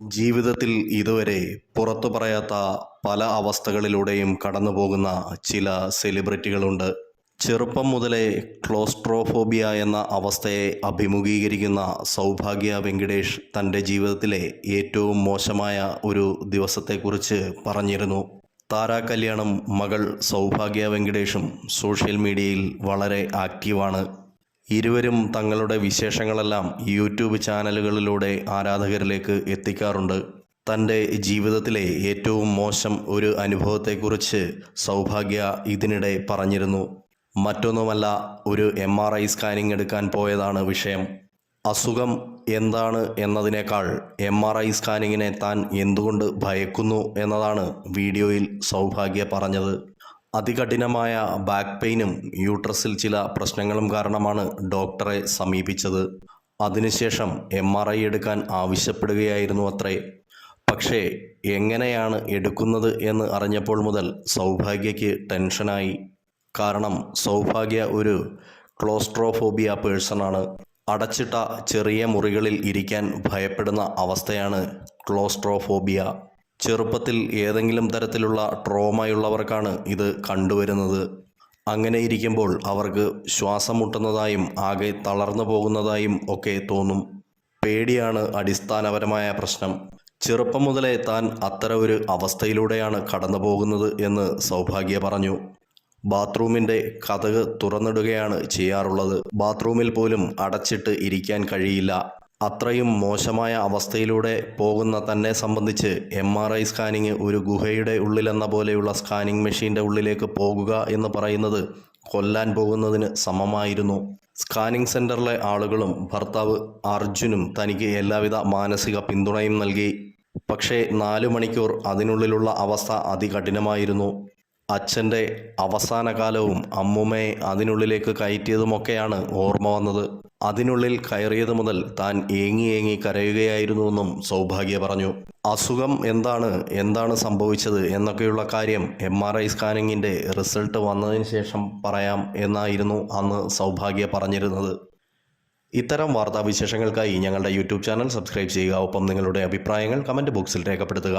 ജീവിതത്തിൽ ഇതുവരെ പുറത്തു പറയാത്ത പല അവസ്ഥകളിലൂടെയും കടന്നുപോകുന്ന ചില സെലിബ്രിറ്റികളുണ്ട്. ചെറുപ്പം മുതലേ ക്ലോസ്ട്രോഫോബിയ എന്ന അവസ്ഥയെ അഭിമുഖീകരിക്കുന്ന സൗഭാഗ്യ വെങ്കിടേഷ് തൻ്റെ ജീവിതത്തിലെ ഏറ്റവും മോശമായ ഒരു ദിവസത്തെക്കുറിച്ച് പറഞ്ഞിരുന്നു. താരാ കല്യാണും മകൾ സൗഭാഗ്യ വെങ്കിടേഷും സോഷ്യൽ മീഡിയയിൽ വളരെ ആക്റ്റീവാണ്. ഇരുവരും തങ്ങളുടെ വിശേഷങ്ങളെല്ലാം യൂട്യൂബ് ചാനലുകളിലൂടെ ആരാധകരിലേക്ക് എത്തിക്കാറുണ്ട്. തൻ്റെ ജീവിതത്തിലെ ഏറ്റവും മോശം ഒരു അനുഭവത്തെക്കുറിച്ച് സൗഭാഗ്യ ഇതിനിടെ പറഞ്ഞിരുന്നു. മറ്റൊന്നുമല്ല, ഒരു MRI സ്കാനിംഗ് എടുക്കാൻ പോയതാണ് വിഷയം. അസുഖം എന്താണ് എന്നതിനേക്കാൾ MRI സ്കാനിങ്ങിനെ താൻ എന്തുകൊണ്ട് ഭയക്കുന്നു എന്നതാണ് വീഡിയോയിൽ സൗഭാഗ്യ പറഞ്ഞത്. അതികഠിനമായ ബാക്ക് പെയിനും യൂട്രസിൽ ചില പ്രശ്നങ്ങളും കാരണമാണ് ഡോക്ടറെ സമീപിച്ചത്. അതിനുശേഷം MRI എടുക്കാൻ ആവശ്യപ്പെടുകയായിരുന്നു അത്രേ. പക്ഷേ എങ്ങനെയാണ് എടുക്കുന്നത് എന്ന് അറിഞ്ഞപ്പോൾ മുതൽ സൗഭാഗ്യയ്ക്ക് ടെൻഷനായി. കാരണം സൗഭാഗ്യ ഒരു ക്ലോസ്ട്രോഫോബിയ പേഴ്സണാണ്. അടച്ചിട്ട ചെറിയ മുറികളിൽ ഇരിക്കാൻ ഭയപ്പെടുന്ന അവസ്ഥയാണ് ക്ലോസ്ട്രോഫോബിയ. ചെറുപ്പത്തിൽ ഏതെങ്കിലും തരത്തിലുള്ള ട്രോമയുള്ളവർക്കാണ് ഇത് കണ്ടുവരുന്നത്. അങ്ങനെ ഇരിക്കുമ്പോൾ അവർക്ക് ശ്വാസം മുട്ടുന്നതായും ആകെ തളർന്നു പോകുന്നതായും ഒക്കെ തോന്നും. പേടിയാണ് അടിസ്ഥാനപരമായ പ്രശ്നം. ചെറുപ്പം മുതലേ താൻ അത്തരം ഒരു അവസ്ഥയിലൂടെയാണ് കടന്നു പോകുന്നത് എന്ന് സൗഭാഗ്യ പറഞ്ഞു. ബാത്റൂമിൻ്റെ കതക് തുറന്നിടുകയാണ് ചെയ്യാറുള്ളത്. ബാത്റൂമിൽ പോലും അടച്ചിട്ട് ഇരിക്കാൻ കഴിയില്ല. അത്രയും മോശമായ അവസ്ഥയിലൂടെ പോകുന്ന തന്നെ സംബന്ധിച്ച് MRI സ്കാനിങ് ഒരു ഗുഹയുടെ ഉള്ളിലെന്ന പോലെയുള്ള സ്കാനിങ് മെഷീൻ്റെ ഉള്ളിലേക്ക് പോകുക എന്ന് പറയുന്നത് കൊല്ലാൻ പോകുന്നതിന് സമമായിരുന്നു. സ്കാനിങ് സെൻറ്ററിലെ ആളുകളും ഭർത്താവ് അർജുനും തനിക്ക് എല്ലാവിധ മാനസിക പിന്തുണയും നൽകി. പക്ഷേ 4 മണിക്കൂർ അതിനുള്ളിലുള്ള അവസ്ഥ അതികഠിനമായിരുന്നു. അച്ഛൻ്റെ അവസാന കാലവും അമ്മുമ്മയെ അതിനുള്ളിലേക്ക് കയറ്റിയതുമൊക്കെയാണ് ഓർമ്മ വന്നത്. അതിനുള്ളിൽ കയറിയത് മുതൽ താൻ ഏങ്ങി കരയുകയായിരുന്നുവെന്നും സൗഭാഗ്യ പറഞ്ഞു. അസുഖം എന്താണ് സംഭവിച്ചത് എന്നൊക്കെയുള്ള കാര്യം MRI സ്കാനിങ്ങിൻ്റെ റിസൾട്ട് വന്നതിന് ശേഷം പറയാം എന്നായിരുന്നു അന്ന് സൗഭാഗ്യ പറഞ്ഞിരുന്നത്. ഇത്തരം വാർത്താവിശേഷങ്ങൾക്കായി ഞങ്ങളുടെ യൂട്യൂബ് ചാനൽ സബ്സ്ക്രൈബ് ചെയ്യുക. ഒപ്പം നിങ്ങളുടെ അഭിപ്രായങ്ങൾ കമൻറ്റ് ബോക്സിൽ രേഖപ്പെടുത്തുക.